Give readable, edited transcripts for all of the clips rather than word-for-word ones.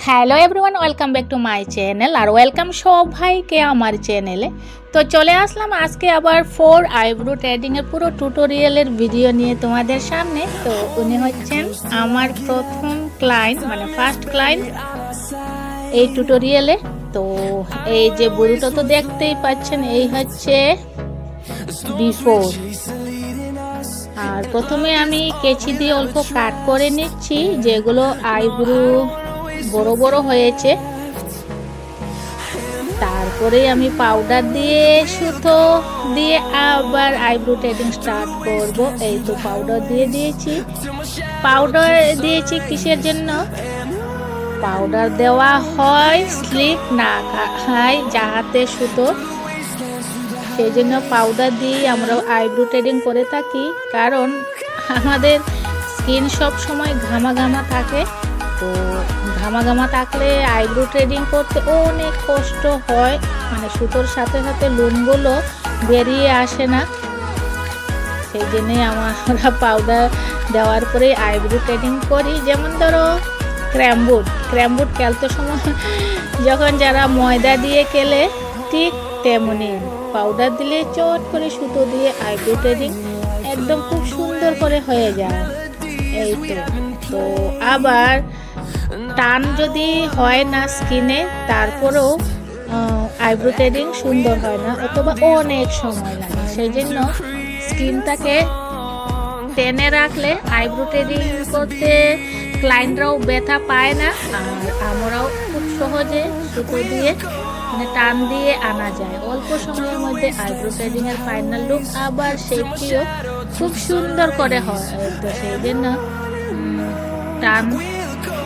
Hello everyone, welcome back to my channel আর welcome সবাইকে আমার চ্যানেলে। তো চলে আসলাম আজকে আবার আইব্রো ট্রেডিংয়ের পুরো টিউটোরিয়ালের ভিডিও নিয়ে তোমাদের সামনে। তো উনি হচ্ছেন আমার প্রথম ক্লায়েন্ট, মানে ফার্স্ট ক্লায়েন্ট এই টিউটোরিয়ালে। তো এই যে বুড়োটা তো দেখতেই পাচ্ছেন, এই হচ্ছে বিফোর। আর প্রথমে আমি কেচি দিয়ে অল্প কাট করে নিচ্ছি, যেগুলো আইব্রো বড় বড় হয়েছে। তারপরে আমি পাউডার দিয়ে সুতো দিয়ে আবার আইব্রো ট্রেডিং স্টার্ট করব। এই তো পাউডার দিয়ে দিয়েছি। পাউডার দিয়েছি কিসের জন্য? পাউডার দেওয়া হয় স্লিপ না খায় যাহাতে সুতো, সেই জন্য পাউডার দিয়ে আমরা আইব্রো ট্রেডিং করে থাকি। কারণ আমাদের স্কিন সব সময় ঘামা ঘামা থাকে, তো ঘামা ঘামা থাকলে আইব্রো ট্রেডিং করতে অনেক কষ্ট হয়, মানে সুতোর সাথে সাথে লোমগুলো বেরিয়ে আসে না। সেই জন্যে আমরা পাউডার দেওয়ার পরে আইব্রো ট্রেডিং করি। যেমন ধরো ক্র্যাম্বুট খেলতে সময় যখন যারা ময়দা দিয়ে কেলে, ঠিক তেমনি পাউডার দিলে চট করে সুতো দিয়ে আইব্রো ট্রেডিং একদম খুব সুন্দর করে হয়ে যায়। এই তো আবার টান যদি হয় না স্কিনে, তারপরেও আইব্রো ট্রেডিং সুন্দর হয় না, অথবা অনেক সময় লাগে। সেই জন্য স্কিনটাকে টেনে রাখলে আইব্রো ট্রেডিং করতে ক্লায়েন্টরাও ব্যথা পায় না, আর আমরাও খুব সহজে সুতো দিয়ে মানে টান দিয়ে আনা যায়। অল্প সময়ের মধ্যে আইব্রো ট্রেডিং এর ফাইনাল লুক আবার শেপটিও খুব সুন্দর করে হয়। তো সেই জন্য টান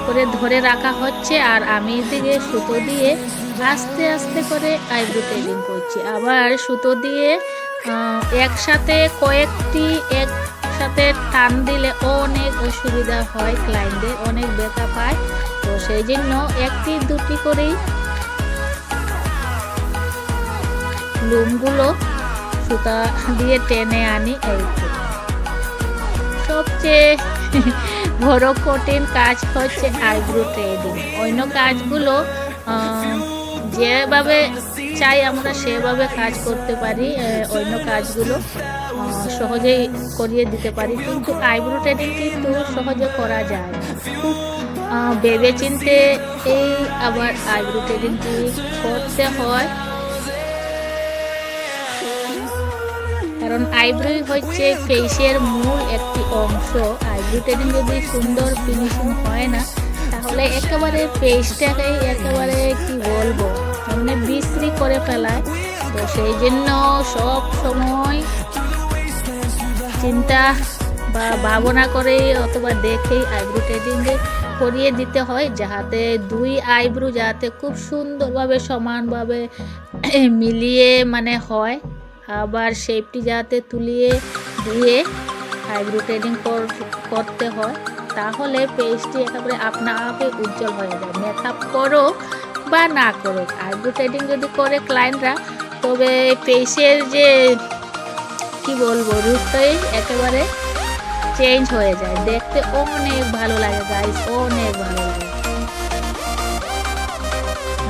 করে ধরে রাখা হচ্ছে, আর আমি এদিকে সুতো দিয়ে আস্তে আস্তে করে আইব্রো ট্রেডিং করছি। আবার সুতো দিয়ে একসাথে একসাথে টান দিলে অনেক অসুবিধা হয়, ক্লায়েন্টদের অনেক ব্যথা পায়। তো সেই জন্য একটি দুটি করেই লুমগুলো সুতা দিয়ে টেনে আনি। এই সবচেয়ে বড় কঠিন কাজ হচ্ছে আইব্রো ট্রেডিং। অন্য কাজগুলো যেভাবে চাই আমরা সেভাবে কাজ করতে পারি, অন্য কাজগুলো সহজেই করিয়ে দিতে পারি, কিন্তু আইব্রো ট্রেডিং কিন্তু সহজে করা যায় না। খুব ভেবে চিনতে এই আবার আইব্রো ট্রেডিংটি করতে হয়, কারণ আইব্রোই হচ্ছে ফেসের মূল একটি অংশ। আইব্রো ট্রেডিং যদি সুন্দর ফিনিশিং হয় না, তাহলে একেবারে ফেসটাকেই একেবারে কি বলবো, মানে বিশ্রী করে ফেলায়। তো সেই জন্য সব সময় চিন্তা বা ভাবনা করেই অথবা দেখেই আইব্রো ট্রেডিং করিয়ে দিতে হয়, যাহাতে দুই আইব্রো যাতে খুব সুন্দরভাবে সমানভাবে মিলিয়ে মানে হয়। আবার শেপটি যাতে তুলিয়ে দিয়ে আইব্রো ট্রেডিং করতে হয়, তাহলে পেজটি একেবারে আপনা আপে উজ্জ্বল হয়ে যায়। মেকআপ করো বা না করো, আইব্রো ট্রেডিং যদি করে ক্লায়েন্টরা, তবে পেজের যে কি বলবো রূপটাই একেবারে চেঞ্জ হয়ে যায়, দেখতে অনেক ভালো লাগে গাইস, অনেক ভালো লাগে।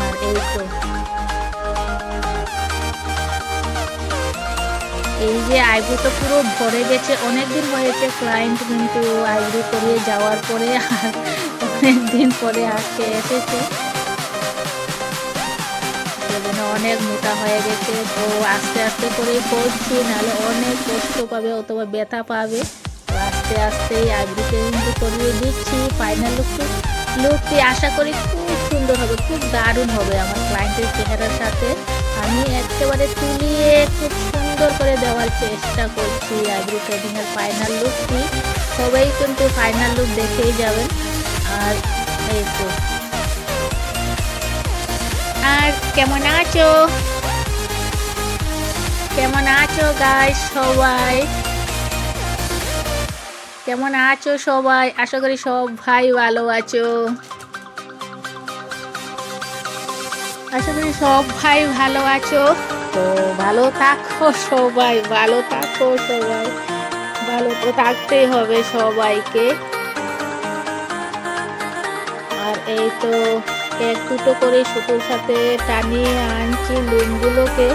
আর এই যে আইব্রোটা পুরো ভরে গেছে, অনেকদিন হয়েছে ক্লায়েন্ট কিন্তু আইব্রো করিয়ে যাওয়ার পরে অনেকদিন পরে আজকে এসেছে, সেজন্য অনেক মোটা হয়ে গেছে। তো আস্তে আস্তে করেই করছি, নাহলে অনেক কষ্ট পাবে অথবা ব্যথা পাবে। তো আস্তে আস্তেই আইব্রো কিন্তু করিয়ে দিচ্ছি। ফাইনাল লুকটি আশা করি খুব সুন্দর হবে, খুব দারুণ হবে আমার ক্লায়েন্টের চেহারার সাথে। আমি একেবারে তুলিয়ে খুব সুন্দর করে দেওয়ার চেষ্টা করছি আইব্রো ট্রেডিং এর ফাইনাল লুকটি। সবাই কিন্তু ফাইনাল লুক দেখেই যাবেন। আর এই তো, আর কেমন আছো গাইস সবাই? কেমন আছো সবাই? আশা করি সবাই ভালো আছো। আশা করি সবাই ভালো আছো। তো ভালো থাকো সবাই, ভালো তো থাকতেই হবে সবাইকে। আর এই তো এক দুটো করে সুতোর সাথে টানিয়ে আনছি লুমগুলোকে।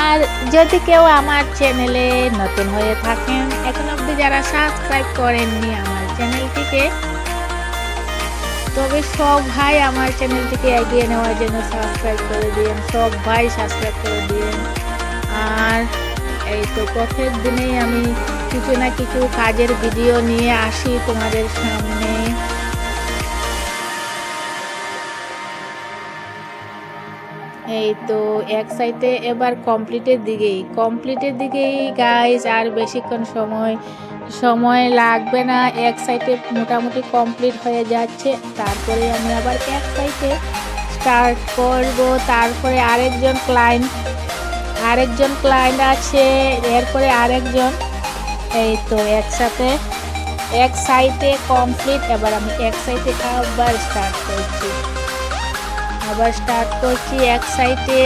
আর যদি কেউ আমার চ্যানেলে নতুন হয়ে থাকেন, এখন অবধি যারা সাবস্ক্রাইব করেননি আমার চ্যানেলটিকে, তবে সব ভাই আমার চ্যানেলটিকে এগিয়ে নেওয়ার জন্য সাবস্ক্রাইব করে দিন, সব ভাই সাবস্ক্রাইব করে দিন। আর এই তো প্রত্যেক দিনেই আমি কিছু না কিছু কাজের ভিডিও নিয়ে আসি তোমাদের সামনে। এই তো এক সাইডে এবার কমপ্লিটের দিকেই গাইজ, আর বেশিক্ষণ সময় লাগবে না, এক সাইডে মোটামুটি কমপ্লিট হয়ে যাচ্ছে। তারপরে আমি আবার এক সাইডে স্টার্ট করব। তারপরে আরেকজন ক্লায়েন্ট আছে, এরপরে আরেকজন। এই তো একসাথে এক সাইডে কমপ্লিট। এবার আমি এক সাইডে আবার স্টার্ট করছি এক সাইডে।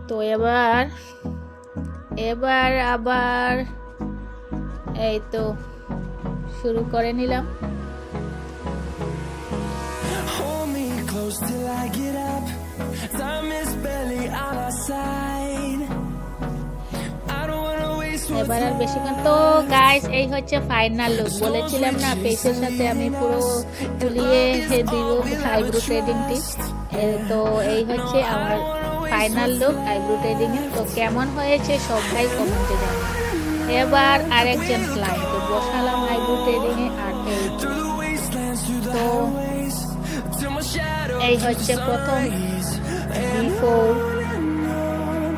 তো এবার আবার এই তো শুরু করে নিলাম। এবার আর বেশিক্ষণ। তো গাইস, এই হচ্ছে ফাইনাল লুক। বলেছিলাম না পেজের সাথে আমি পুরো তুলিয়ে দিব আইব্রো থ্রেডিংটি। তো এই হচ্ছে আমার ফাইনাল লুক আইব্রো থ্রেডিং এর। তো কেমন হয়েছে সবাই কমেন্টে জানান। এবার আরেকজন ক্লায়েন্টকে বসালাম আইব্রো থ্রেডিং এ। আর তো এই হচ্ছে প্রথম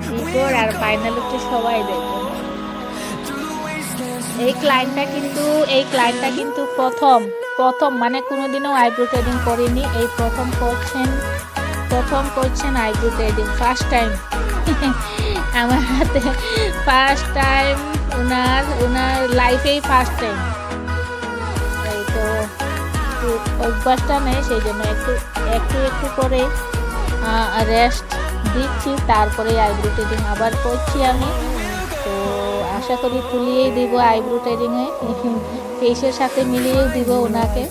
বিফোর আর ফাইনাল লুকটি সবাই দেখবেন। এই ক্লায়েন্টটা কিন্তু প্রথম মানে কোনোদিনও আইব্রো থ্রেডিং করেনি, এই প্রথম করছেন আইব্রো থ্রেডিং, ফার্স্ট টাইম আমার হাতে, ফার্স্ট টাইম ওনার লাইফেই ফার্স্ট টাইম। এই তো অভ্যাসটা নেই, সেই জন্য একটু করে রেস্ট দিচ্ছি, তারপরে আইব্রো থ্রেডিং আবার করছি আমি। তো আশা করি তুলিয়েই দিব আইব্রো থ্রেডিংয়ে, ফেসের সাথে মিলিয়েও দিব ওনাকে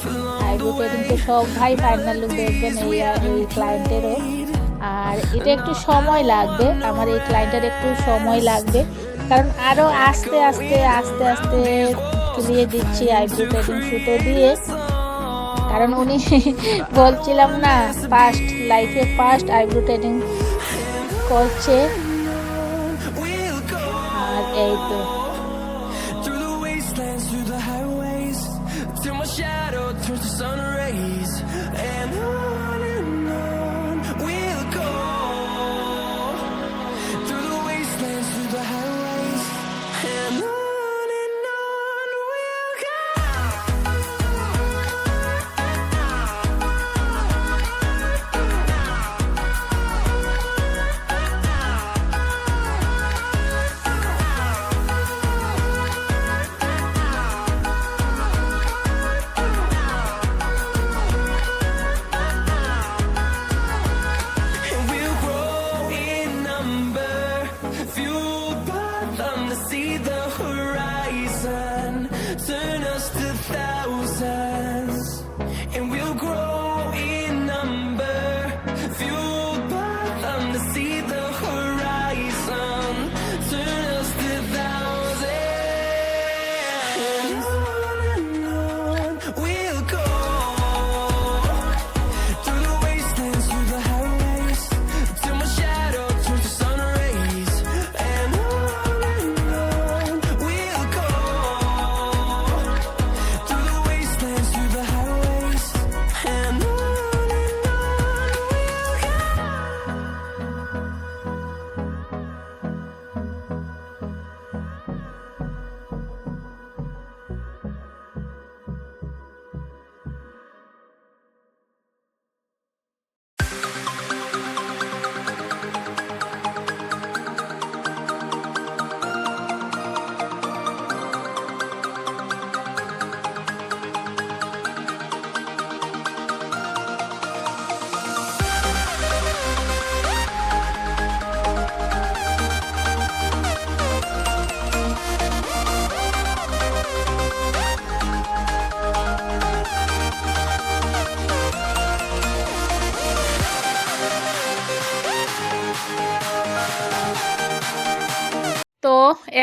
আইব্রো থ্রেডিং। তো সব ভাই ফাইনাল লুক দেখবেন এই ক্লায়েন্টেরও। আর এটা একটু সময় লাগবে, আমার এই ক্লায়েন্টের একটু সময় লাগবে, কারণ আরও আস্তে আস্তে তুলিয়ে দিচ্ছি আইব্রো থ্রেডিং সুতো দিয়ে। কারণ উনি বলছিলাম না লাইফে ফার্স্ট আইব্রো থ্রেডিং করছে। আর এই তো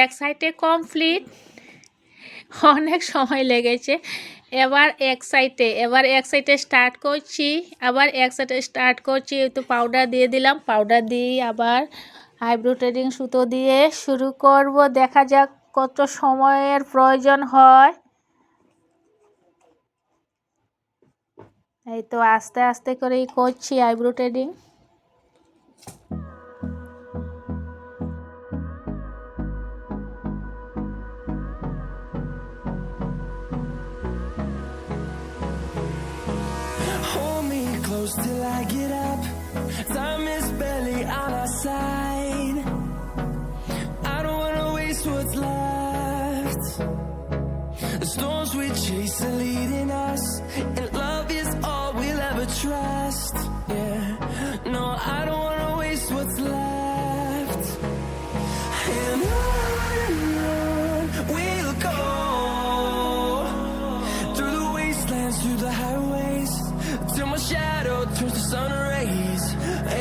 এক সাইডে কমপ্লিট, অনেক সময় লেগেছে। এবার এক সাইডে স্টার্ট করছি, আবার এক সাইডে স্টার্ট করছি। তো পাউডার দিয়ে দিলাম, পাউডার দিয়ে আবার আইব্রো থ্রেডিং সুতো দিয়ে শুরু করব। দেখা যাক কত সময়ের প্রয়োজন হয়। এই তো আস্তে আস্তে করেই করছি eyebrow threading. Till I get up, time is barely on our side. I don't wanna waste what's left. The storms we chase are leading us, and love is all we'll ever trust. Yeah, no, I don't wanna waste what's left. And on we'll go, through the wastelands, through the highways, till my shadow turns to sun rays.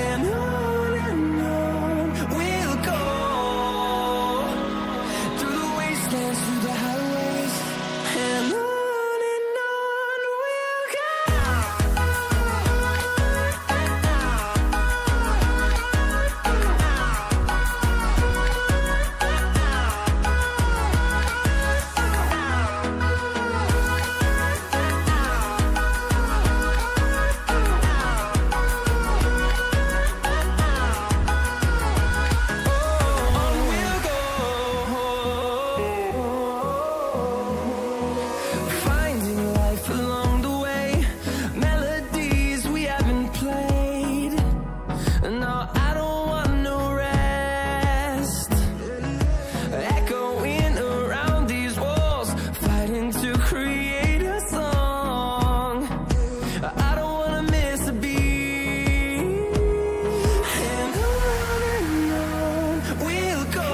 And on we'll go, through the wastelands, through the highways. And on we'll go. Finding life along the way, melodies we haven't played. No, I don't want no rest. Echoing around these walls, fighting to create a song. I don't wanna miss a beat. And on we'll go,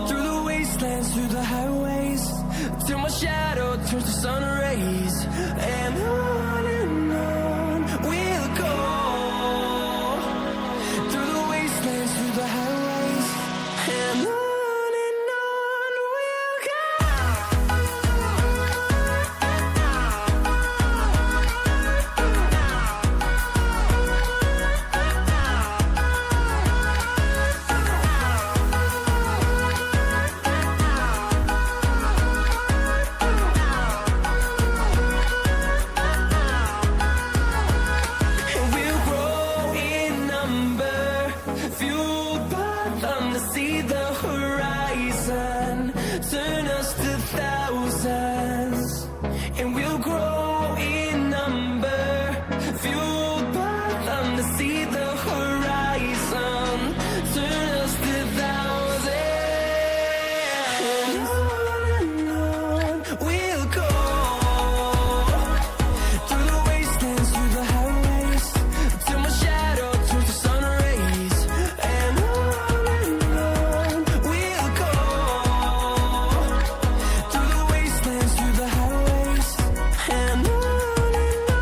through the wastelands, through the highways, till my shadow turns to sun rays. And on we'll go, through the wastelands, through the highways. And on we'll go. And we'll grow in number, fueled by them to see the horizon, turn us to thousands. And we'll grow in number, fueled by them to see the horizon, turn us to thousands. And on we'll go, through the wastelands, through the highways, till my shadow turns to sun rays. And on we'll go, through the wastelands, through the highways. And on we'll go.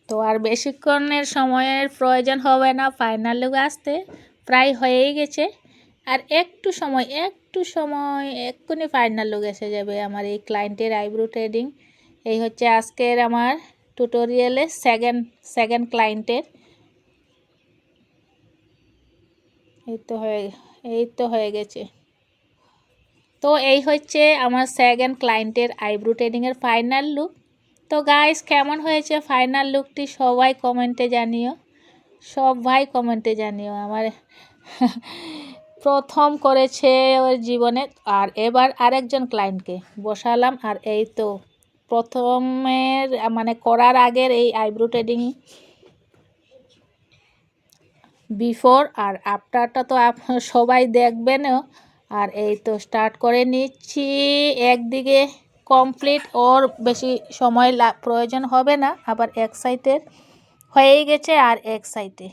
তো আর বেশিক্ষণের সময়ের প্রয়োজন হবে না final look আসতে, প্রায় হয়েই গেছে। আর একটু সময় এক্ষুনি ফাইনাল লুক এসে যাবে আমার এই ক্লায়েন্টের আইব্রো থ্রেডিং। এই হচ্ছে আজকের আমার টিউটোরিয়ালে সেকেন্ড ক্লায়েন্টের। এই তো হয়ে গেছে। তো এই হচ্ছে আমার সেকেন্ড ক্লায়েন্টের আইব্রো থ্রেডিংয়ের ফাইনাল লুক। তো গাইস, কেমন হয়েছে ফাইনাল লুকটি সবাই কমেন্টে জানিও। আমার প্রথম করেছে ওর জীবনে। আর এবার আরেকজন ক্লায়েন্টকে বসালাম। আর এই তো প্রথমের মানে করার আগের এই আইব্রো থ্রেডিং বিফোর আর আফটারটা তো সবাই দেখবেনও। আর এই তো স্টার্ট করে নিচ্ছি। একদিকে কমপ্লিট, ওর বেশি সময় প্রয়োজন হবে না। আবার এক সাইডের হয়েই গেছে আর এক সাইডে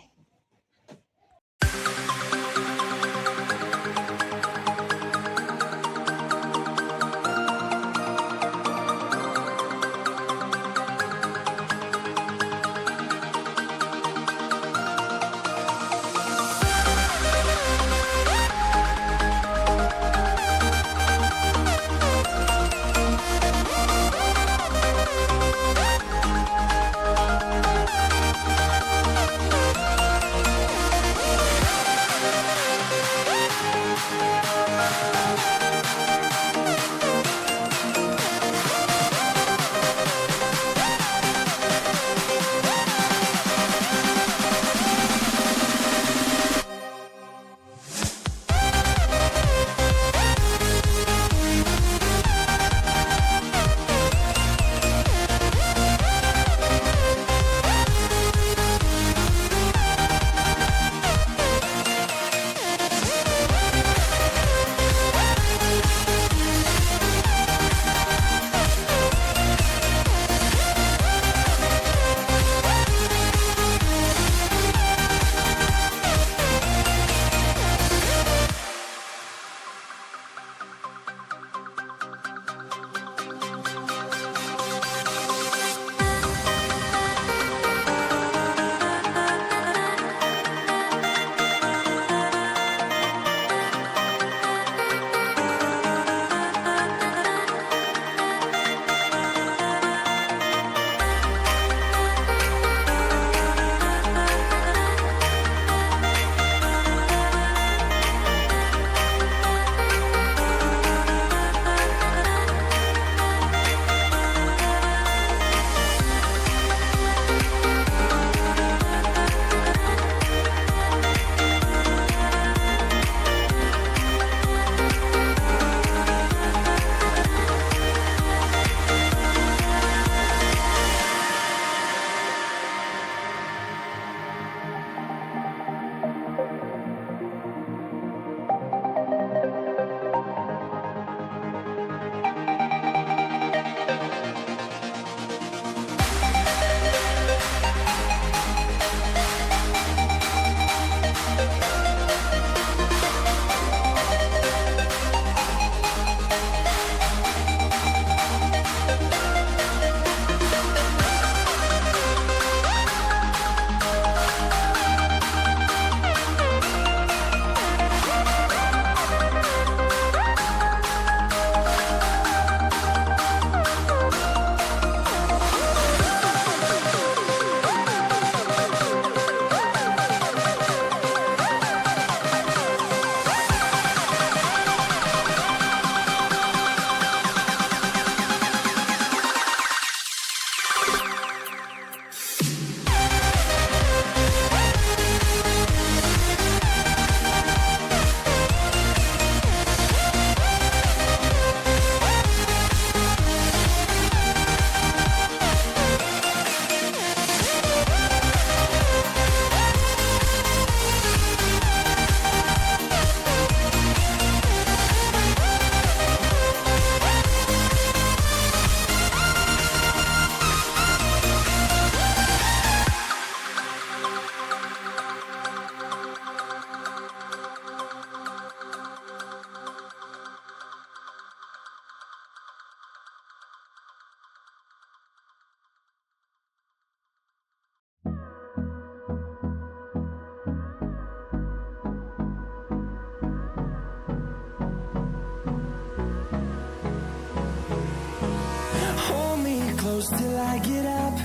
get up.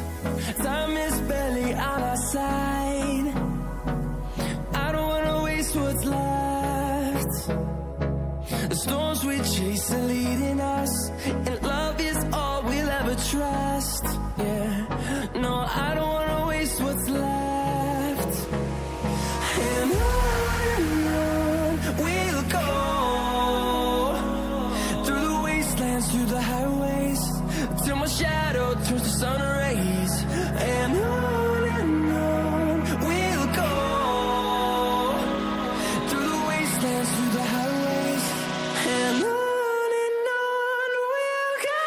Time is barely on our side. I don't wanna waste what's left. The storms we chase are leading us, and love is all we'll ever trust. Yeah, no, I don't wanna waste what's left. And on we'll go, through the wastelands, through the highways, till my shadow turns to sun rays. And on we'll go, through the wastelands, through the highways, and on we'll go.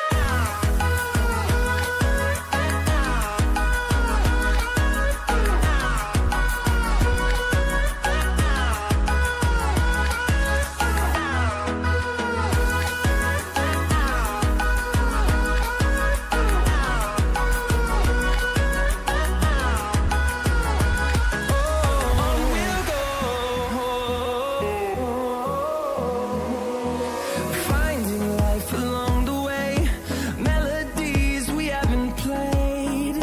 Finding life along the way, melodies we haven't played.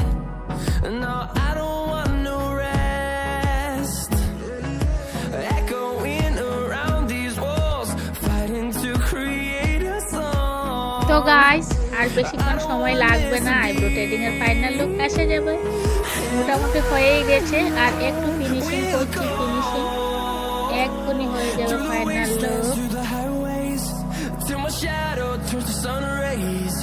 No, I don't want no rest. Echoing around these walls, fighting to create a song. তো guys আর বেশিক্ষণ সময় লাগবে না, eyebrow trading এর final look এসে যাবে। মোটামুটি হয়েই গেছে, আর একটু ফিনিশিং করছি, ফিনিশিং এক্ষুনি হয়ে যাবে final look. Through the highways, till my shadow turns to sun rays.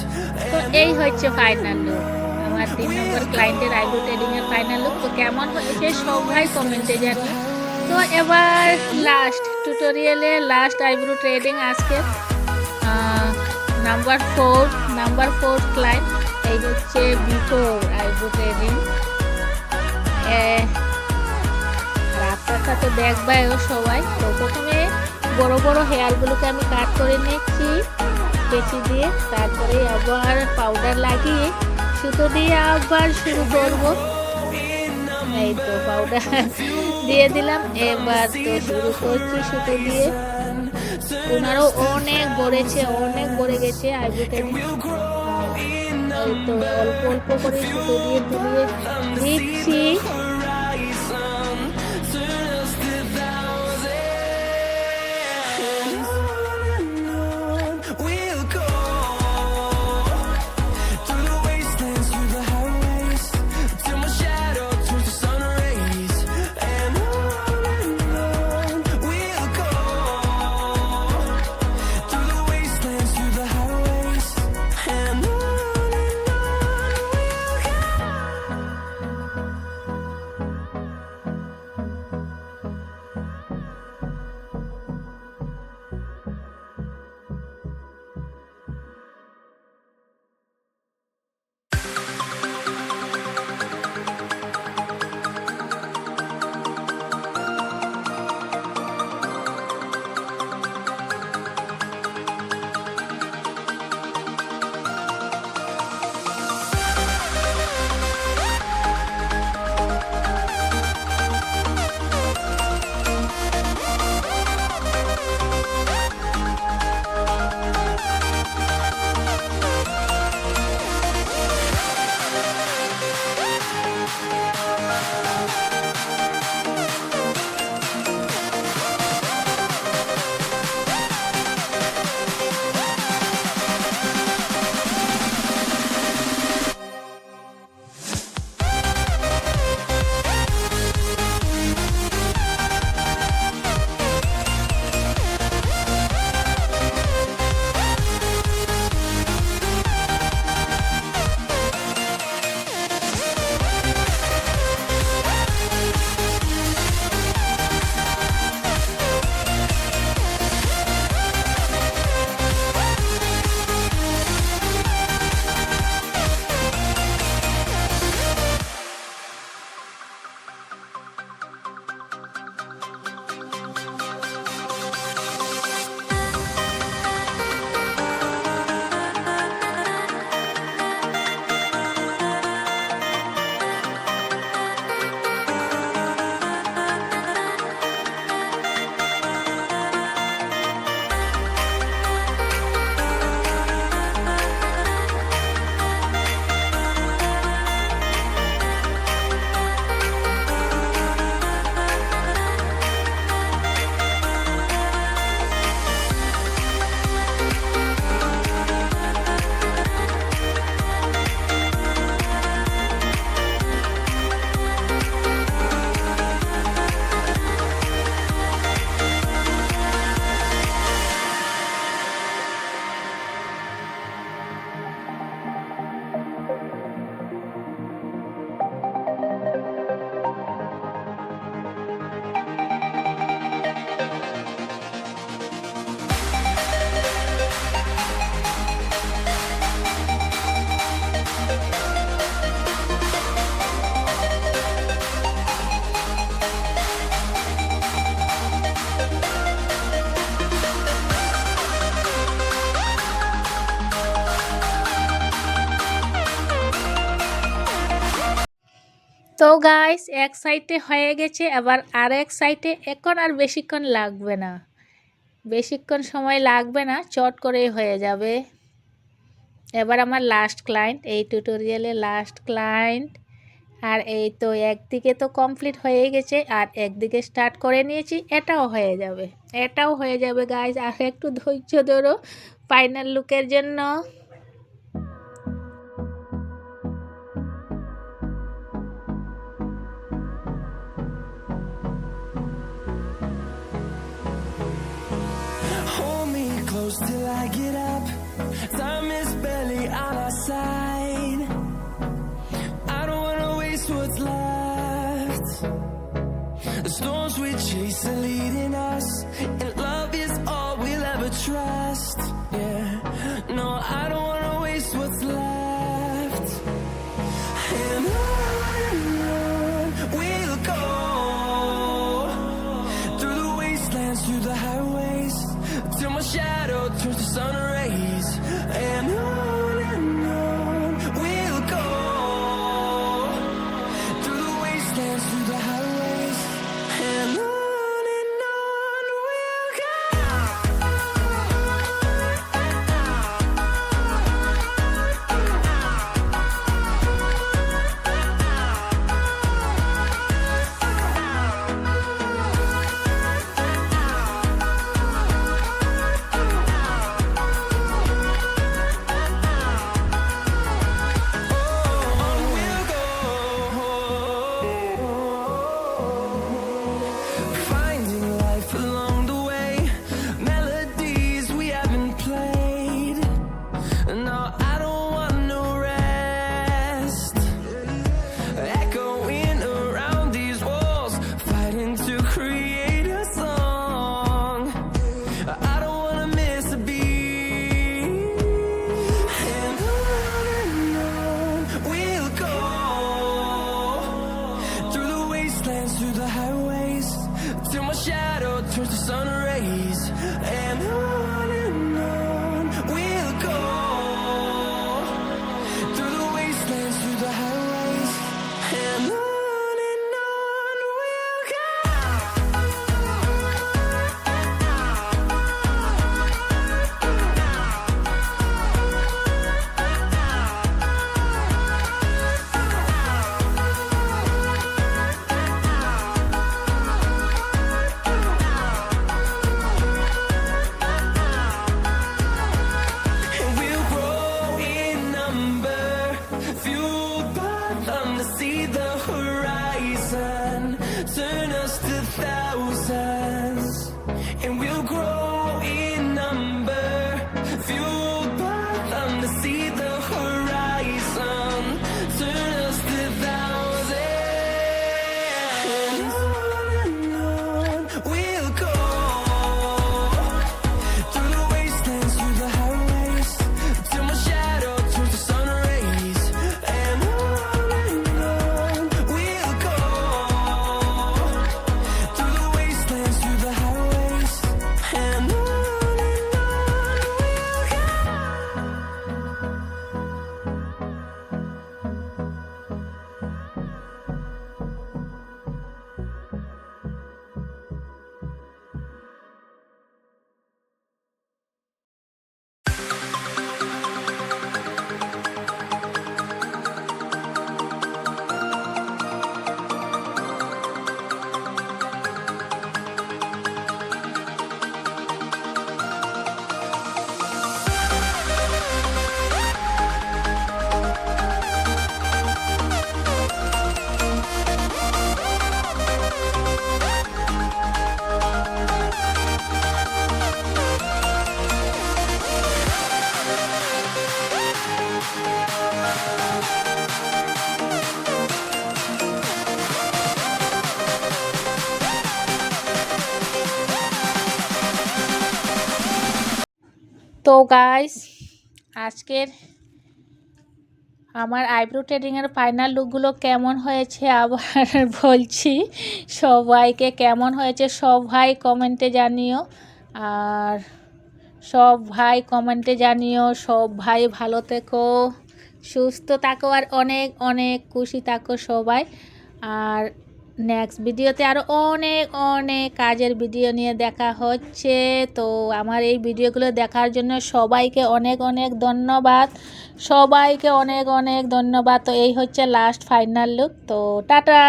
তো এই হচ্ছে ফাইনাল লুক, আমার 3 নম্বর ক্লায়েন্টের আইব্রো ট্রেডিং এর ফাইনাল লুক। তো কেমন হয়েছে সবাই কমেন্টে জানি। তো এবার লাস্ট টিউটোরিয়ালে লাস্ট আইব্রো ট্রেডিং আজকে নাম্বার 4 ক্লায়েন্ট। এই হচ্ছে বিফোর আইব্রো ট্রেডিং। রাস্তাটা তো দেখবাইও সবাই। তো প্রথমে বড় বড় হেয়ারগুলোকে আমি কাট করে নিচ্ছি কেচি দিয়ে, তারপরে আবার পাউডার লাগিয়ে সুতো দিয়ে আবার শুরু করব। এই তো পাউডার দিয়ে দিলাম, এবার তো শুরু করছি সুতো দিয়ে। ওনারও অনেক ভরে গেছে আইব্রো ট্রেডিং। এই তো অল্প অল্প করে সুতো দিয়ে তুলিয়ে দিচ্ছি। Horizon, turn us to thousands. On we'll go, through the wastelands, through the highways, till my shadow turns to sun rays. And on we'll go, through the wastelands, through the highways, and on we'll go. তো guys এক সাইডে হয়ে গেছে, আবার আরেক সাইডে এখন আর বেশিক্ষণ সময় লাগবে না, চট করেই হয়ে যাবে। এবার আমার লাস্ট ক্লায়েন্ট, এই টিউটোরিয়ালে লাস্ট ক্লায়েন্ট। আর এই তো একদিকে তো কমপ্লিট হয়ে গেছে, আর একদিকে স্টার্ট করে নিয়েছি, এটাও হয়ে যাবে গাইস। আর একটু ধৈর্য ধরো ফাইনাল লুকের জন্য। Hold me close till I get up. Time is barely on our side. I don't wanna waste what's left. The storms we chase are leading us, and love is all we'll ever trust. Yeah, no, I don't wanna waste what's left. And on we'll go, through the wastelands, through the highways, till my shadow turns to sun rays. And on we'll go, through the wastelands, through the highways. And on we'll go. Finding life along the way, melodies we haven't played. No, I don't want no rest. Echoing around these walls, fighting to create a song. I don't wanna miss a beat. And on we'll go, through the wastelands, through the highways, till my shadow turns to sun rays. And on we'll go, through the wastelands, through the highways. And on we'll go. And we'll grow in number, fueled by them to see the horizon, turn us to thousands. And we'll grow in number, fueled by them to see the horizon, turn us to thousands. And on we'll go, through the wastelands, through the highways, till my shadow turns to sun rays. And on we'll go, through the wastelands, through the highways. And on we'll go. তো guys আজকের আমার eyebrow ট্রেডিংয়ের final লুকগুলো কেমন হয়েছে আবার বলছি, সবাইকে কেমন হয়েছে সবাই কমেন্টে জানিও। আর সব ভাই ভালো থেকো, সুস্থ থাকো, আর অনেক অনেক খুশি থাকো সবাই। আর নেক্সট ভিডিওতে আরও অনেক অনেক কাজের ভিডিও নিয়ে দেখা হচ্ছে। তো আমার এই ভিডিওগুলো দেখার জন্য সবাইকে অনেক অনেক ধন্যবাদ, সবাইকে অনেক অনেক ধন্যবাদ। তো এই হচ্ছে লাস্ট ফাইনাল লুক। তো টাটা।